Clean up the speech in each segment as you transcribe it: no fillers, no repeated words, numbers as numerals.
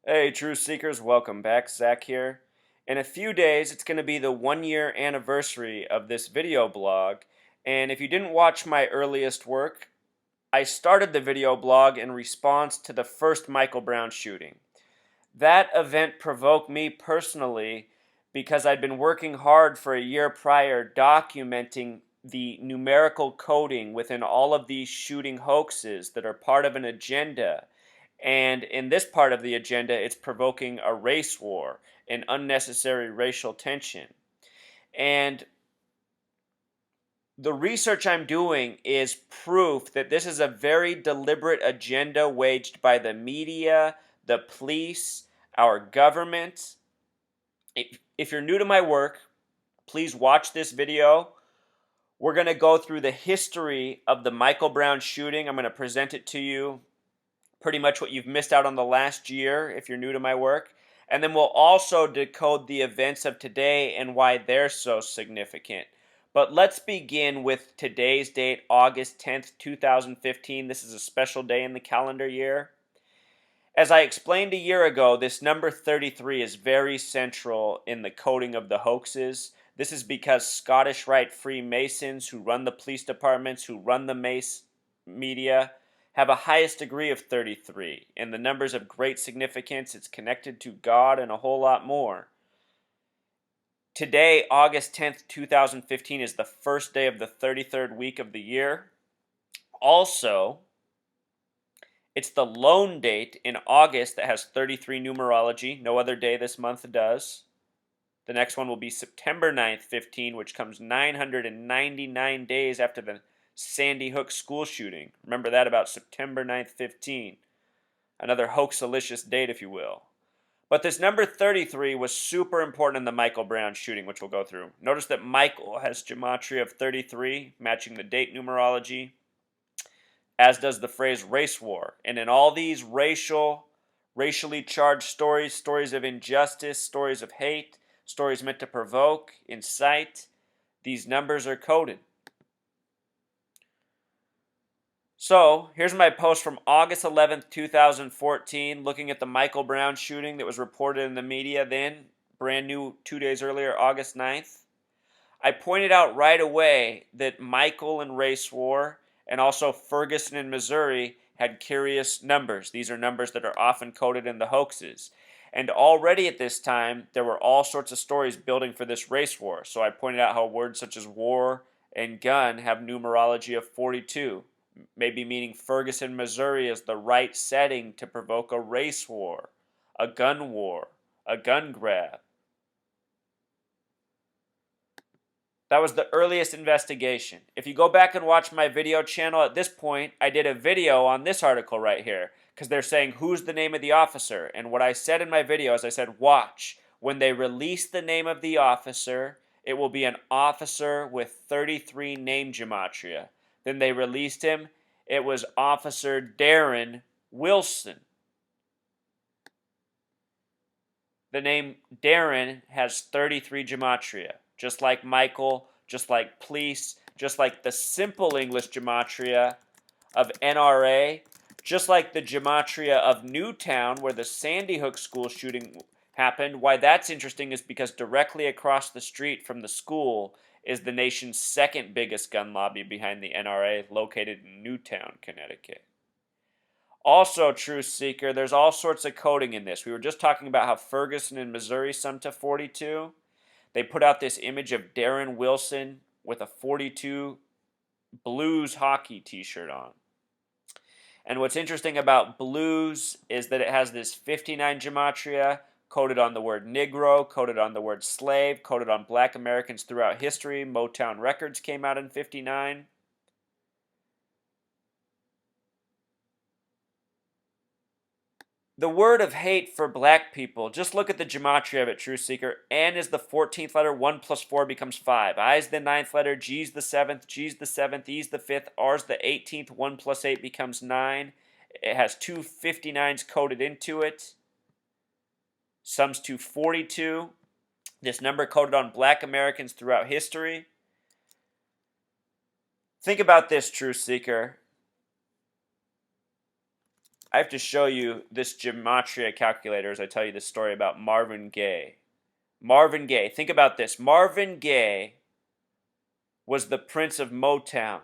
Hey, Truth Seekers, welcome back. Zach here. In a few days, it's going to be the 1 year anniversary of this video blog. And if you didn't watch my earliest work, I started the video blog in response to the first Michael Brown shooting. That event provoked me personally because I'd been working hard for a year prior documenting the numerical coding within all of these shooting hoaxes that are part of an agenda. And in this part of the agenda, it's provoking a race war, an unnecessary racial tension. And the research I'm doing is proof that this is a very deliberate agenda waged by the media, the police, our government. If you're new to my work, please watch this video. We're going to go through the history of the Michael Brown shooting. I'm going to present it to you, pretty much what you've missed out on the last year if you're new to my work. And then we'll also decode the events of today and why they're so significant. But let's begin with today's date, August 10th, 2015. This is a special day in the calendar year. As I explained a year ago, this number 33 is very central in the coding of the hoaxes. This is because Scottish Rite Freemasons who run the police departments, who run the mass media, have a highest degree of 33. And the number's of great significance. It's connected to God and a whole lot more. Today, August 10th, 2015, is the first day of the 33rd week of the year. Also, it's the lone date in August that has 33 numerology. No other day this month does. The next one will be September 9th, 15, which comes 999 days after the Sandy Hook school shooting. Remember that about September 9th, 15. Another hoaxalicious date, if you will. But this number 33 was super important in the Michael Brown shooting, which we'll go through. Notice that Michael has Gematria of 33, matching the date numerology, as does the phrase race war. And in all these racially charged stories, stories of injustice, stories of hate, stories meant to provoke, incite, these numbers are coded. So, here's my post from August 11th, 2014, looking at the Michael Brown shooting that was reported in the media then, brand new 2 days earlier, August 9th. I pointed out right away that Michael and race war and also Ferguson in Missouri had curious numbers. These are numbers that are often coded in the hoaxes. And already at this time, there were all sorts of stories building for this race war. So I pointed out how words such as war and gun have numerology of 42, maybe meaning Ferguson, Missouri is the right setting to provoke a race war, a gun grab. That was the earliest investigation. If you go back and watch my video channel at this point, I did a video on this article right here because they're saying, who's the name of the officer? And what I said in my video is I said, watch. When they release the name of the officer, it will be an officer with 33 name gematria. Then they released him. It was Officer Darren Wilson. The name Darren has 33 gematria. Just like Michael, just like police, just like the simple English gematria of NRA, just like the gematria of Newtown, where the Sandy Hook school shooting happened. Why that's interesting is because directly across the street from the school is the nation's second biggest gun lobby behind the NRA, located in Newtown, Connecticut. Also, Truth Seeker, there's all sorts of coding in this. We were just talking about how Ferguson in Missouri summed to 42. They put out this image of Darren Wilson with a 42 Blues hockey t-shirt on. And what's interesting about Blues is that it has this 59 gematria coded on the word Negro, coded on the word slave, coded on black Americans throughout history. Motown Records came out in 59. The word of hate for black people, just look at the gematria of it, Truth Seeker. N is the 14th letter, 1 plus 4 becomes 5. I is the 9th letter, G is the 7th, G is the 7th, E is the 5th, R is the 18th, 1 plus 8 becomes 9. It has two 59s coded into it. Sums to 42. This number coded on black Americans throughout history. Think about this, Truth Seeker. I have to show you this Gematria calculator as I tell you this story about Marvin Gaye. Marvin Gaye, think about this. Marvin Gaye was the Prince of Motown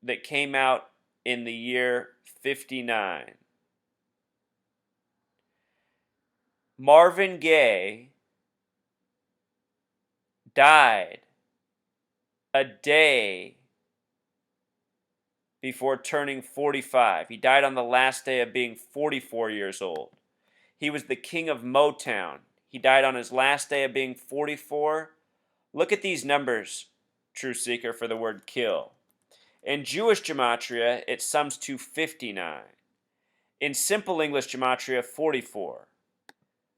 that came out in the year 59. Marvin Gaye died a day before turning 45. He died on the last day of being 44 years old. He was the king of Motown. He died on his last day of being 44. Look at these numbers, True Seeker, for the word kill. In Jewish Gematria, it sums to 59. In simple English Gematria, 44.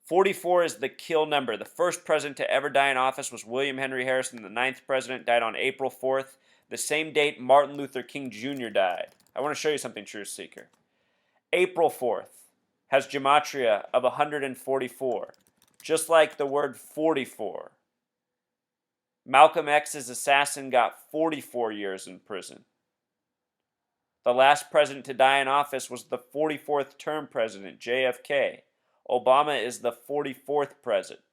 44 is the kill number. The first president to ever die in office was William Henry Harrison. The ninth president died on April 4th, the same date Martin Luther King Jr. died. I want to show you something, Truth Seeker. April 4th has Gematria of 144, just like the word 44. Malcolm X's assassin got 44 years in prison. The last president to die in office was the 44th term president, JFK. Obama is the 44th president.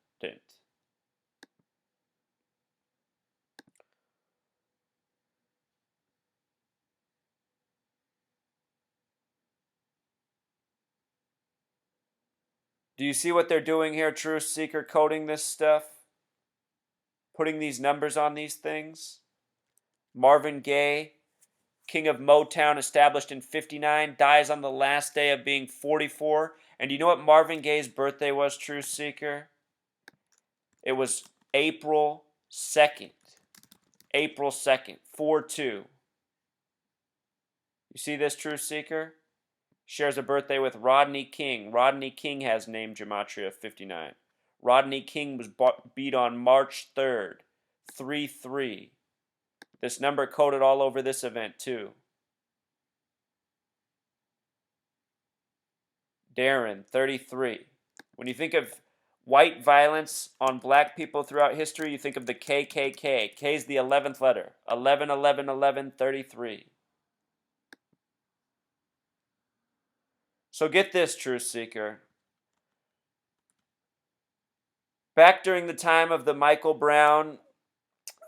Do you see what they're doing here, Truth Seeker, coding this stuff? Putting these numbers on these things? Marvin Gaye, king of Motown, established in 59, dies on the last day of being 44. And do you know what Marvin Gaye's birthday was, Truth Seeker? It was April 2nd. April 2nd, 4-2. You see this, Truth Seeker? Shares a birthday with Rodney King. Rodney King has named Gematria 59. Rodney King was beat on March 3rd, 3-3. This number coded all over this event too. Darren, 33. When you think of white violence on black people throughout history, you think of the KKK. K is the 11th letter. 11, 11, 11, 33. So get this, Truth Seeker. Back during the time of the Michael Brown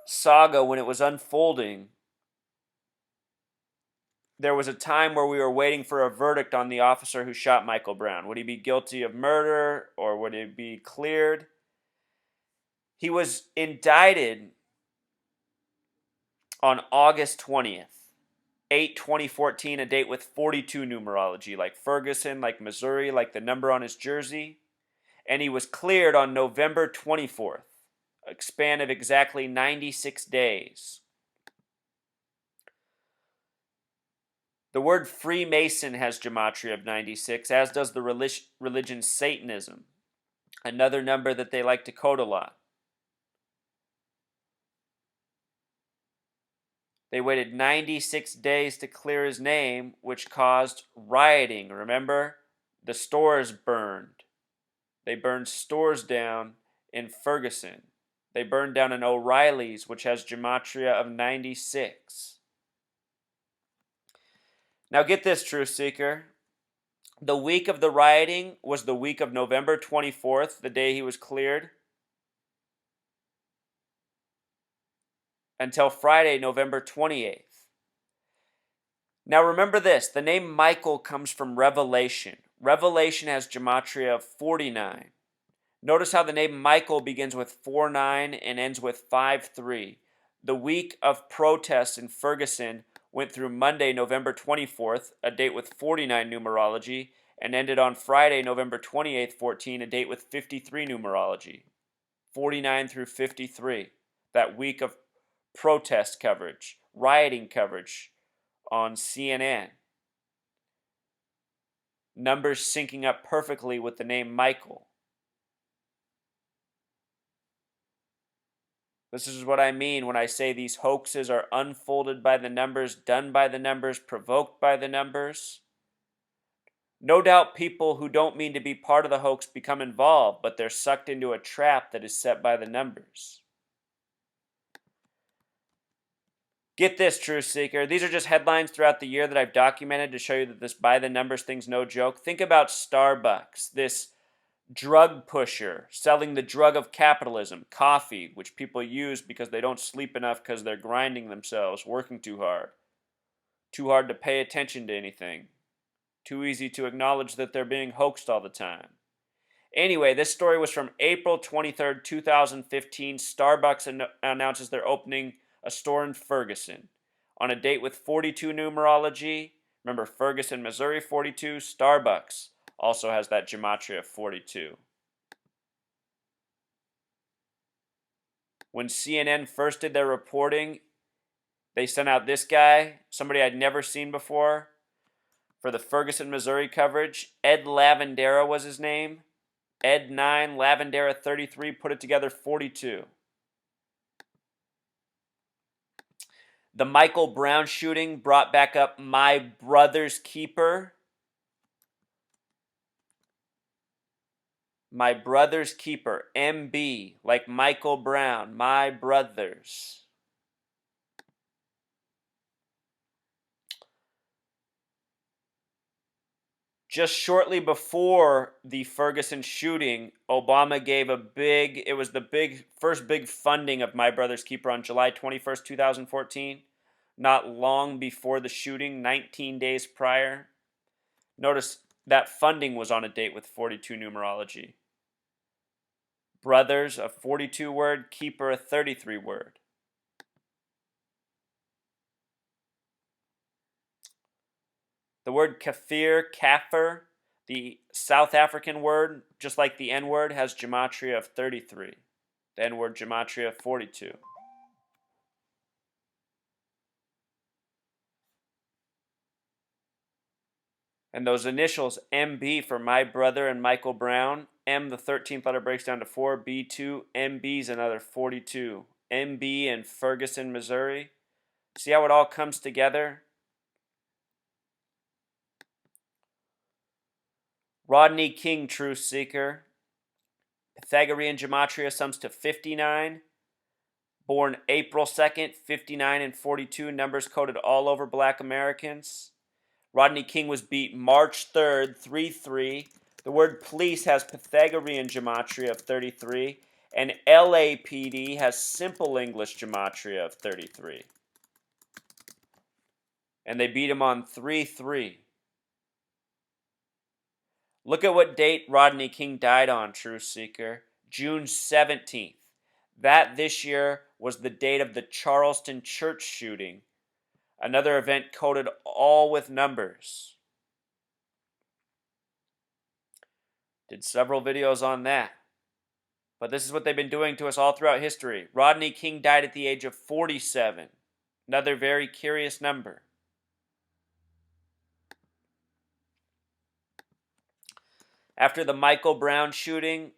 saga, when it was unfolding, there was a time where we were waiting for a verdict on the officer who shot Michael Brown. Would he be guilty of murder or would he be cleared? He was indicted on August 20th. 8/2014, a date with 42 numerology, like Ferguson, like Missouri, like the number on his jersey. And he was cleared on November 24th, a span of exactly 96 days. The word Freemason has Gematria of 96, as does the religion Satanism, another number that they like to code a lot. They waited 96 days to clear his name, which caused rioting. Remember? The stores burned. They burned stores down in Ferguson. They burned down an O'Reilly's, which has Gematria of 96. Now get this, Truth Seeker. The week of the rioting was the week of November 24th, the day he was cleared, until Friday, November 28th. Now remember this, the name Michael comes from Revelation. Revelation has Gematria of 49. Notice how the name Michael begins with 4-9 and ends with 5-3. The week of protests in Ferguson went through Monday, November 24th, a date with 49 numerology, and ended on Friday, November 28th, 14, a date with 53 numerology. 49 through 53. That week of protest coverage, rioting coverage on CNN. Numbers syncing up perfectly with the name Michael. This is what I mean when I say these hoaxes are unfolded by the numbers, done by the numbers, provoked by the numbers. No doubt people who don't mean to be part of the hoax become involved, but they're sucked into a trap that is set by the numbers. Get this, Truth Seeker. These are just headlines throughout the year that I've documented to show you that this by the numbers thing's no joke. Think about Starbucks, this drug pusher selling the drug of capitalism, coffee, which people use because they don't sleep enough because they're grinding themselves, working too hard to pay attention to anything, too easy to acknowledge that they're being hoaxed all the time. Anyway, this story was from April 23rd, 2015. Starbucks announces they're opening a store in Ferguson on a date with 42 numerology. Remember, Ferguson, Missouri, 42. Starbucks also has that Gematria of 42. When CNN first did their reporting, they sent out this guy, somebody I'd never seen before, for the Ferguson, Missouri coverage. Ed Lavandera was his name. Ed 9, Lavandera 33, put it together 42. The Michael Brown shooting brought back up my brother's keeper. My brother's keeper, MB, like Michael Brown, my brothers. Just shortly before the Ferguson shooting, Obama gave it was the first big funding of My Brother's Keeper on July 21st, 2014. Not long before the shooting, 19 days prior. Notice that funding was on a date with 42 numerology. Brothers, a 42 word, keeper, a 33 word. The word kafir, the South African word, just like the N word, has Gematria of 33. The N word Gematria of 42. And those initials, MB for my brother and Michael Brown. M, the 13th letter, breaks down to 4. B2, MB's another 42. MB in Ferguson, Missouri. See how it all comes together? Rodney King, Truth Seeker. Pythagorean Gematria sums to 59. Born April 2nd, 59 and 42, numbers coded all over black Americans. Rodney King was beat March 3rd, 3-3. The word police has Pythagorean Gematria of 33, and LAPD has simple English Gematria of 33. And they beat him on 3-3. Look at what date Rodney King died on, Truth Seeker. June 17th. That this year was the date of the Charleston church shooting. Another event coded all with numbers. Did several videos on that. But this is what they've been doing to us all throughout history. Rodney King died at the age of 47. Another very curious number. After the Michael Brown shooting,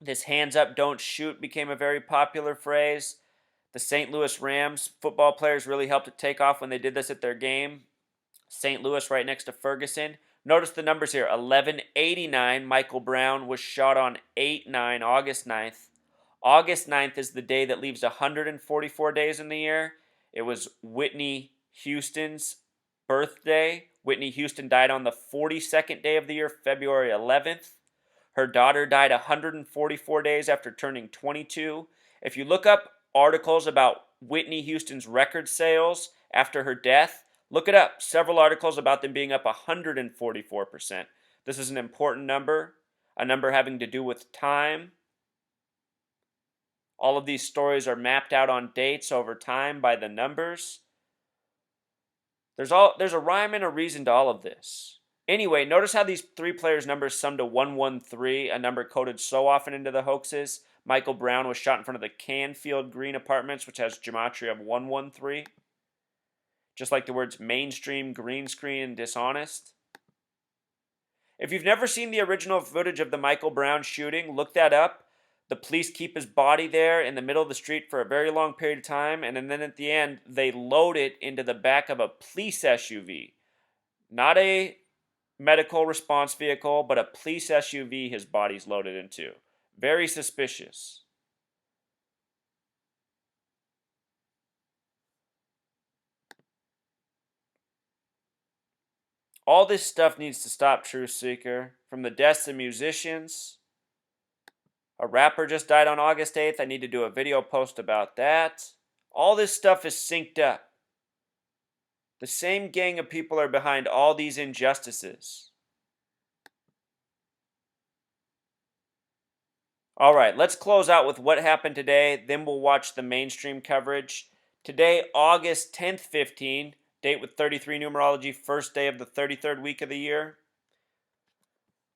this hands up, don't shoot became a very popular phrase. The St. Louis Rams football players really helped it take off when they did this at their game. St. Louis right next to Ferguson. Notice the numbers here. 1189, Michael Brown was shot on 8-9, August 9th. August 9th is the day that leaves 144 days in the year. It was Whitney Houston's birthday. Whitney Houston died on the 42nd day of the year, February 11th. Her daughter died 144 days after turning 22. If you look up articles about Whitney Houston's record sales after her death, look it up. Several articles about them being up 144%. This is an important number, a number having to do with time. All of these stories are mapped out on dates over time by the numbers. There's a rhyme and a reason to all of this. Anyway, notice how these three players' numbers sum to 113, a number coded so often into the hoaxes. Michael Brown was shot in front of the Canfield Green Apartments, which has Gematria of 113. Just like the words mainstream, green screen, and dishonest. If you've never seen the original footage of the Michael Brown shooting, look that up. The police keep his body there in the middle of the street for a very long period of time, and then at the end, they load it into the back of a police SUV. Not a medical response vehicle, but a police SUV his body's loaded into. Very suspicious. All this stuff needs to stop, Truth Seeker. From the deaths of musicians. A rapper just died on August 8th. I need to do a video post about that. All this stuff is synced up. The same gang of people are behind all these injustices. All right, let's close out with what happened today. Then we'll watch the mainstream coverage. Today, August 10th, 15, date with 33 numerology, first day of the 33rd week of the year.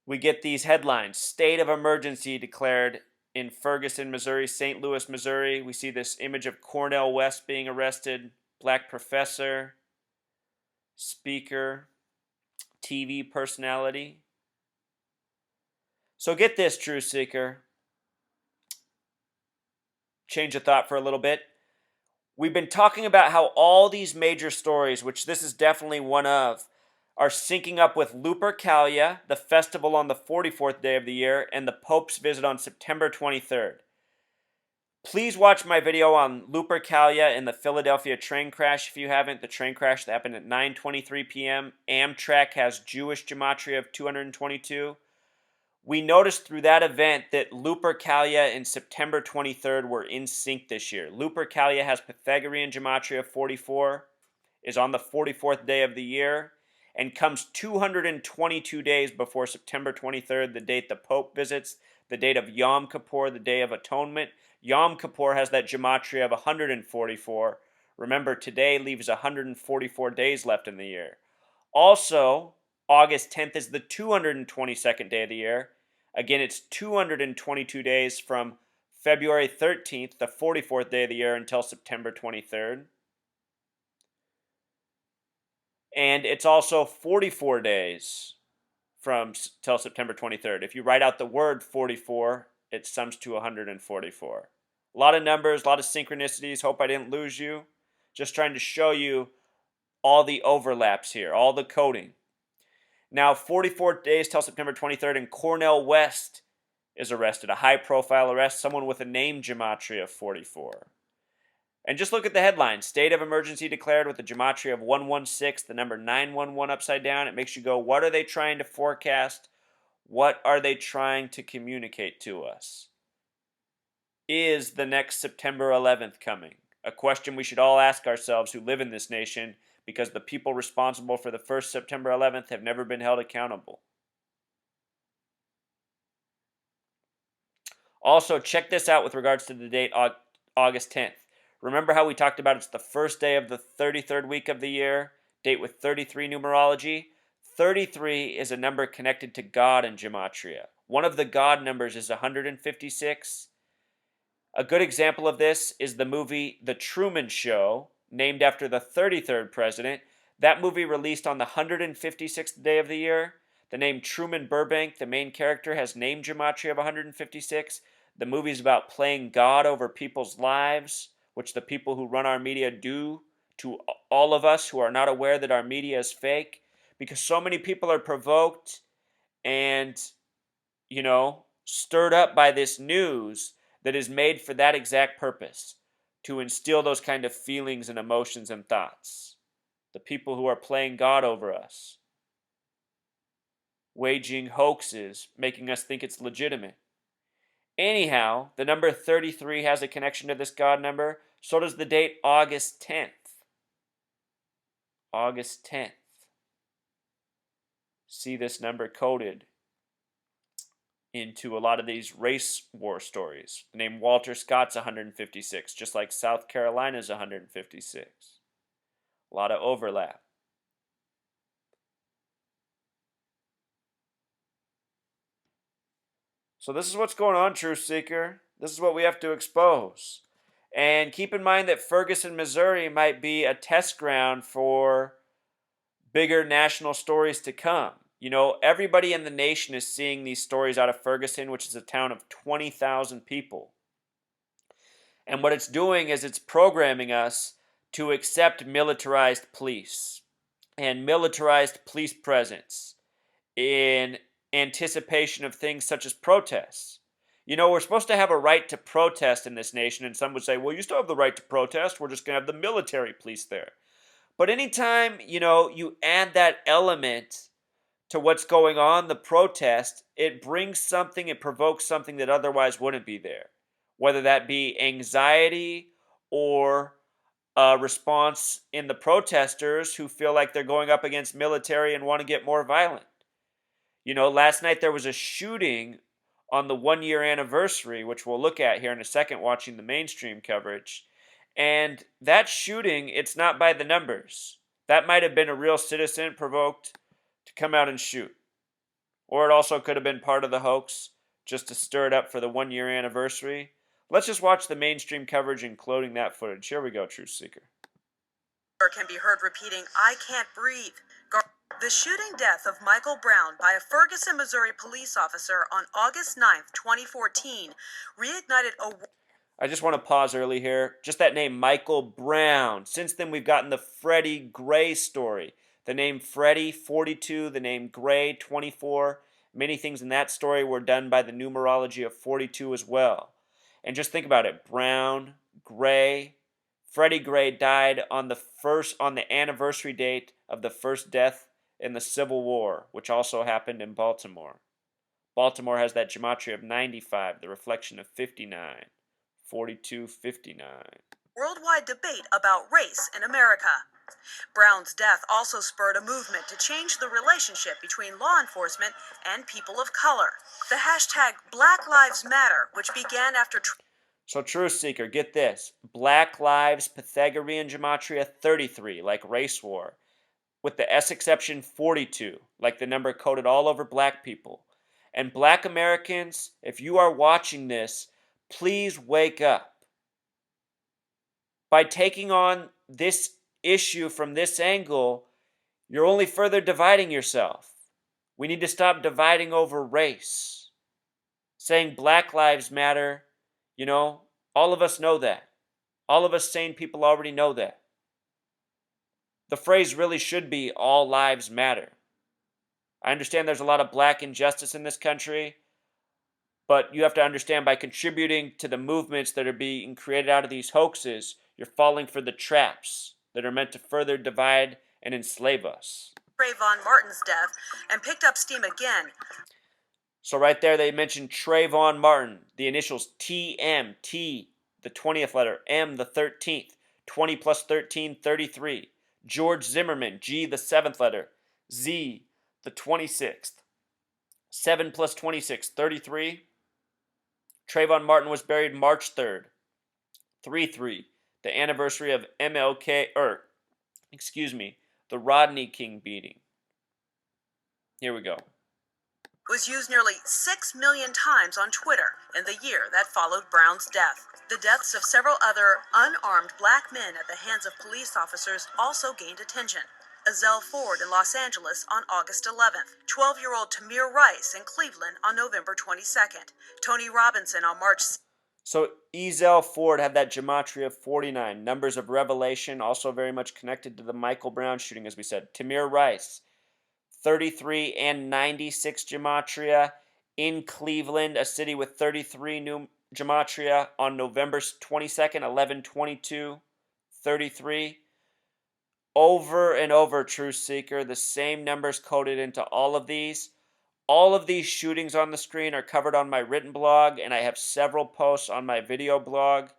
We get these headlines. State of emergency declared in Ferguson, Missouri, St. Louis, Missouri. We see this image of Cornel West being arrested, black professor, speaker, TV personality. So get this, Truth Seeker. Change of thought for a little bit. We've been talking about how all these major stories, which this is definitely one of, are syncing up with Lupercalia, the festival on the 44th day of the year, and the Pope's visit on September 23rd. Please watch my video on Lupercalia and the Philadelphia train crash if you haven't. The train crash that happened at 9:23 p.m. Amtrak has Jewish Gematria of 222. We noticed through that event that Lupercalia and September 23rd were in sync this year. Lupercalia has Pythagorean Gematria of 44, is on the 44th day of the year, and comes 222 days before September 23rd, the date the Pope visits, the date of Yom Kippur, the Day of Atonement. Yom Kippur has that Gematria of 144. Remember, today leaves 144 days left in the year. Also, August 10th is the 222nd day of the year. Again, it's 222 days from February 13th, the 44th day of the year, until September 23rd. And it's also 44 days from till September 23rd. If you write out the word 44, it sums to 144. A lot of numbers, a lot of synchronicities. Hope I didn't lose you. Just trying to show you all the overlaps here, all the coding. Now, 44 days till September 23rd, and Cornel West is arrested. A high-profile arrest, someone with a name Gematria of 44. And just look at the headline. State of emergency declared with the Gematria of 116, the number 911 upside down. It makes you go, what are they trying to forecast? What are they trying to communicate to us? Is the next September 11th coming? A question we should all ask ourselves who live in this nation, because the people responsible for the first September 11th have never been held accountable. Also, check this out with regards to the date August 10th. Remember how we talked about it's the first day of the 33rd week of the year, date with 33 numerology? 33 is a number connected to God in Gematria. One of the God numbers is 156. A good example of this is the movie The Truman Show, named after the 33rd president. That movie released on the 156th day of the year. The name Truman Burbank, the main character, has name Gematria of 156. The movie is about playing God over people's lives, which the people who run our media do to all of us who are not aware that our media is fake, because so many people are provoked and, stirred up by this news that is made for that exact purpose, to instill those kind of feelings and emotions and thoughts. The people who are playing God over us, waging hoaxes, making us think it's legitimate. Anyhow, the number 33 has a connection to this God number. So does the date August 10th. August 10th. See this number coded into a lot of these race war stories. The name Walter Scott's 156, just like South Carolina's 156. A lot of overlap. So this is what's going on, Truth Seeker. This is what we have to expose. And keep in mind that Ferguson, Missouri might be a test ground for bigger national stories to come. Everybody in the nation is seeing these stories out of Ferguson, which is a town of 20,000 people. And what it's doing is it's programming us to accept militarized police and militarized police presence in anticipation of things such as protests. We're supposed to have a right to protest in this nation, and some would say, well, you still have the right to protest. We're just going to have the military police there. But anytime, you add that element to what's going on, the protest, it brings something, it provokes something that otherwise wouldn't be there. Whether that be anxiety or a response in the protesters who feel like they're going up against military and want to get more violent. Last night there was a shooting on the 1 year anniversary, which we'll look at here in a second, watching the mainstream coverage. And that shooting, it's not by the numbers. That might have been a real citizen provoked to come out and shoot. Or it also could have been part of the hoax just to stir it up for the 1 year anniversary. Let's just watch the mainstream coverage including that footage. Here we go, Truth Seeker. Can be heard repeating, "I can't breathe." The shooting death of Michael Brown by a Ferguson, Missouri police officer on August 9th, 2014, reignited a... I just want to pause early here. Just that name, Michael Brown. Since then, we've gotten the Freddie Gray story. The name Freddie, 42, the name Gray, 24. Many things in that story were done by the numerology of 42 as well. And just think about it. Brown, Gray. Freddie Gray died on the anniversary date of the first death in the Civil War, which also happened in Baltimore. Baltimore has that gematria of 95, the reflection of 59. 4259. Worldwide debate about race in America. Brown's death also spurred a movement to change the relationship between law enforcement and people of color. The hashtag Black Lives Matter, which began after... So, Truth Seeker, get this. Black Lives, Pythagorean Gematria 33, like race war. With the S exception 42, like the number coded all over black people. And black Americans, if you are watching this, please wake up. By taking on this issue from this angle, you're only further dividing yourself. We need to stop dividing over race. Saying Black Lives Matter, all of us know that. All of us sane people already know that. The phrase really should be all lives matter. I understand there's a lot of black injustice in this country, but you have to understand by contributing to the movements that are being created out of these hoaxes, you're falling for the traps that are meant to further divide and enslave us. Trayvon Martin's death and picked up steam again. So right there they mentioned Trayvon Martin, the initials TM, T, the 20th letter, M, the 13th, 20 plus 13, 33. George Zimmerman, G, the 7th letter, Z, the 26th. 7 plus 26, 33. Trayvon Martin was buried March 3rd, 3-3, the anniversary of the Rodney King beating. Here we go. Was used nearly 6 million times on Twitter in the year that followed Brown's death. The deaths of several other unarmed black men at the hands of police officers also gained attention. Ezell Ford in Los Angeles on August 11th, 12-year-old Tamir Rice in Cleveland on November 22nd, Tony Robinson on March 6th. So Ezell Ford had that gematria of 49, numbers of revelation, also very much connected to the Michael Brown shooting, as we said. Tamir Rice, 33 and 96 gematria in Cleveland, a city with 33 new gematria on November 22nd, 11/22, 33. Over and over, Truth Seeker, the same numbers coded into all of these. All of these shootings on the screen are covered on my written blog, and I have several posts on my video blog.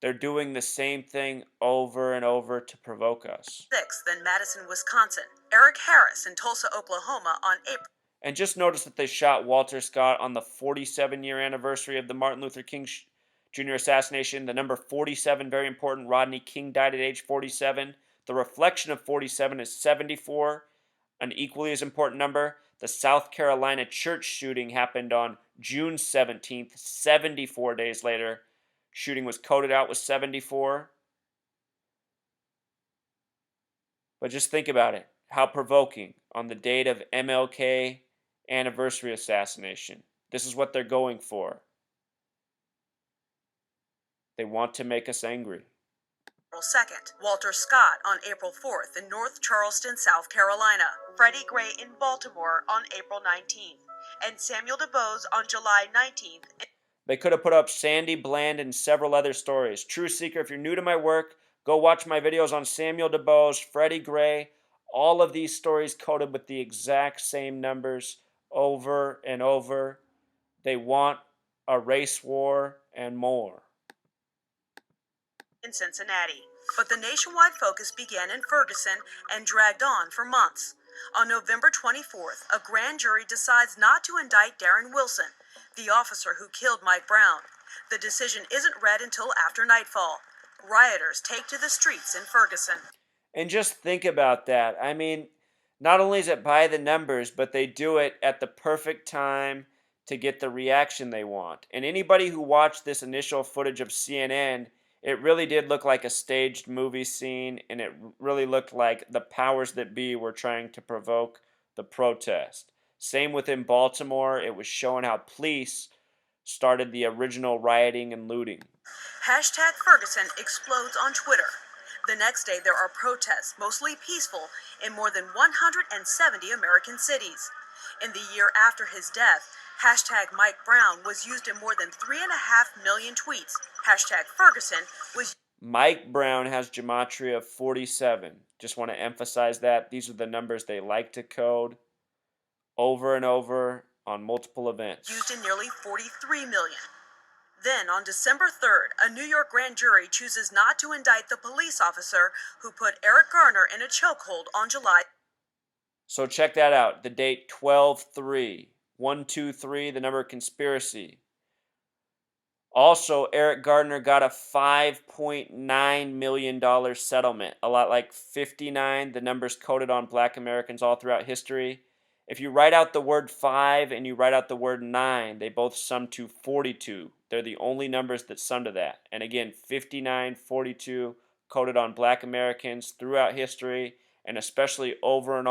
They're doing the same thing over and over to provoke us. 6th in Madison, Wisconsin. Eric Harris in Tulsa, Oklahoma on April. And just notice that they shot Walter Scott on the 47-year anniversary of the Martin Luther King Jr. assassination. The number 47, very important. Rodney King died at age 47. The reflection of 47 is 74, an equally as important number. The South Carolina church shooting happened on June 17th, 74 days later. Shooting was coded out with 74. But just think about it. How provoking on the date of MLK anniversary assassination. This is what they're going for. They want to make us angry. April 2nd, Walter Scott on April 4th in North Charleston, South Carolina. Freddie Gray in Baltimore on April 19th. And Samuel DuBose on July 19th. They could have put up Sandy Bland and several other stories. True Seeker, if you're new to my work, Go watch my videos on Samuel DeBose, Freddie Gray, all of these stories coded with the exact same numbers over and over. They want a race war and more. In Cincinnati. But the nationwide focus began in Ferguson and dragged on for months. On November 24th, a grand jury decides not to indict Darren Wilson, the officer who killed Mike Brown. The decision isn't read until after nightfall. Rioters take to the streets in Ferguson. And just think about that. I mean, not only is it by the numbers, but they do it at the perfect time to get the reaction they want. And anybody who watched this initial footage of CNN, it really did look like a staged movie scene, and it really looked like the powers that be were trying to provoke the protest. Same within Baltimore, it was showing how police started the original rioting and looting. Hashtag Ferguson explodes on Twitter. The next day, there are protests, mostly peaceful, in more than 170 American cities. In the year after his death, hashtag Mike Brown was used in more than 3.5 million tweets. Hashtag Ferguson was. Mike Brown has Gematria of 47. Just want to emphasize that. These are the numbers they like to code over and over on multiple events. Used in nearly 43 million. Then, on December 3rd, a New York grand jury chooses not to indict the police officer who put Eric Garner in a chokehold on July. So check that out. The date 12/3. 123, the number conspiracy. Also, Eric Gardner got a $5.9 million settlement. A lot like 59, the numbers coded on black Americans all throughout history. If you write out the word 5 and you write out the word 9, they both sum to 42. They're the only numbers that sum to that. And again, 59, 42 coded on black Americans throughout history, and especially over and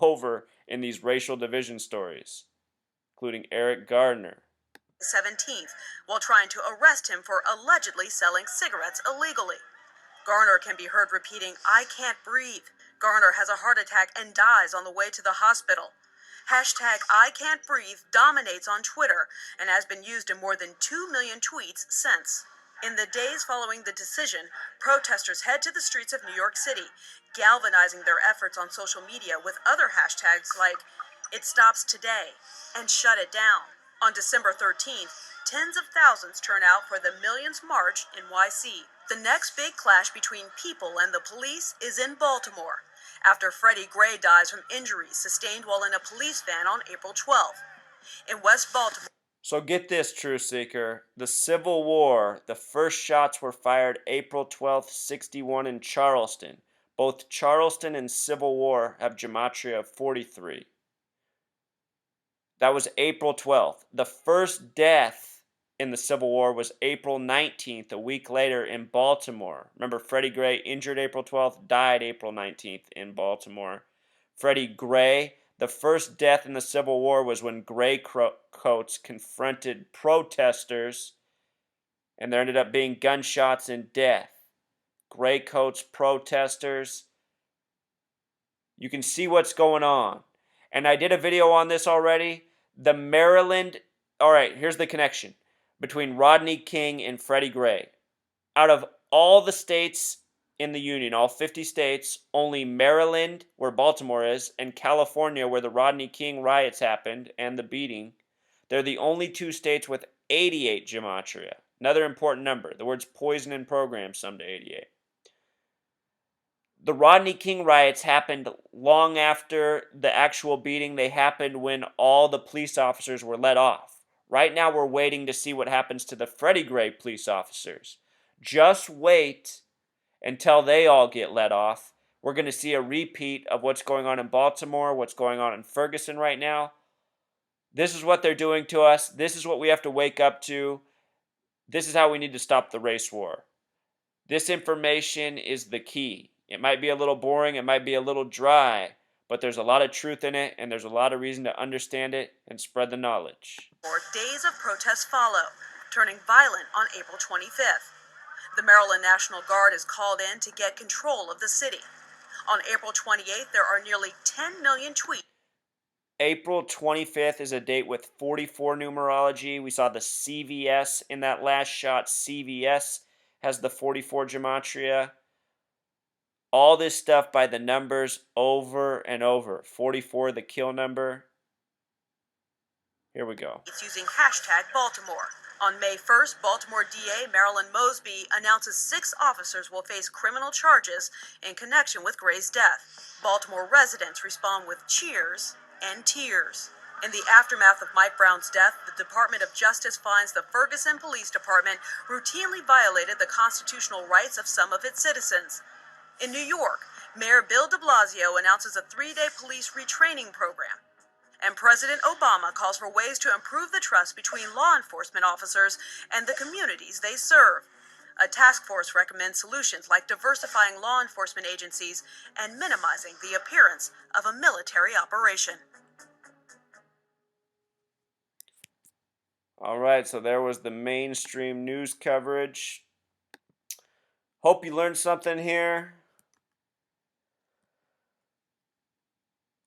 over in these racial division stories, including Eric Gardner. 17th, while trying to arrest him for allegedly selling cigarettes illegally. Garner can be heard repeating, "I can't breathe." Garner has a heart attack and dies on the way to the hospital. Hashtag I can't breathe dominates on Twitter and has been used in more than 2 million tweets since. In the days following the decision, protesters head to the streets of New York City, galvanizing their efforts on social media with other hashtags like "It Stops Today" and "Shut It Down." On December 13th, tens of thousands turn out for the Millions March in YC. The next big clash between people and the police is in Baltimore, after Freddie Gray dies from injuries sustained while in a police van on April 12th. In West Baltimore. So get this, True Seeker. The Civil War, the first shots were fired April 12th, 61 in Charleston. Both Charleston and Civil War have Gematria of 43. That was April 12th. The first death in the Civil War was April 19th, a week later in Baltimore. Remember, Freddie Gray injured April 12th, died April 19th in Baltimore. Freddie Gray, the first death in the Civil War was when gray coats confronted protesters, and there ended up being gunshots and death. Gray coats, protesters. You can see what's going on. And I did a video on this already. The Maryland, all right, here's the connection between Rodney King and Freddie Gray. Out of all the states in the Union, all 50 states, only Maryland, where Baltimore is, and California, where the Rodney King riots happened and the beating, they're the only two states with 88 Gematria. Another important number. The words poison and program sum to 88. The Rodney King riots happened long after the actual beating. They happened when all the police officers were let off. Right now we're waiting to see what happens to the Freddie Gray police officers. Just wait until they all get let off. We're going to see a repeat of what's going on in Baltimore, what's going on in Ferguson right now. This is what they're doing to us. This is what we have to wake up to. This is how we need to stop the race war. This information is the key. It might be a little boring, it might be a little dry, but there's a lot of truth in it, and there's a lot of reason to understand it and spread the knowledge. 4 days of protests follow, turning violent on April 25th. The Maryland National Guard is called in to get control of the city. On April 28th, there are nearly 10 million tweets. April 25th is a date with 44 numerology. We saw the CVS in that last shot. CVS has the 44 Gematria. all this stuff by the numbers over and over. 44, the kill number. Here we go. It's using hashtag Baltimore. On May 1st, Baltimore DA Marilyn Mosby announces 6 officers will face criminal charges in connection with Gray's death. Baltimore residents respond with cheers and tears. In the aftermath of Mike Brown's death, the Department of Justice finds the Ferguson Police Department routinely violated the constitutional rights of some of its citizens. In New York, Mayor Bill de Blasio announces a 3-day police retraining program. And President Obama calls for ways to improve the trust between law enforcement officers and the communities they serve. A task force recommends solutions like diversifying law enforcement agencies and minimizing the appearance of a military operation. All right, so there was the mainstream news coverage. Hope you learned something here.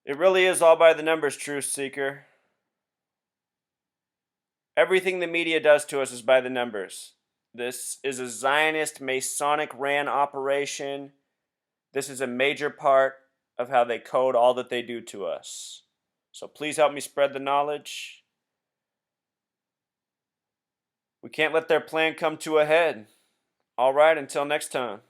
It really is all by the numbers, truth seeker. Everything the media does to us is by the numbers. This is a Zionist Masonic ran operation. This is a major part of how they code all that they do to us. So please help me spread the knowledge. We can't let their plan come to a head. All right, until next time.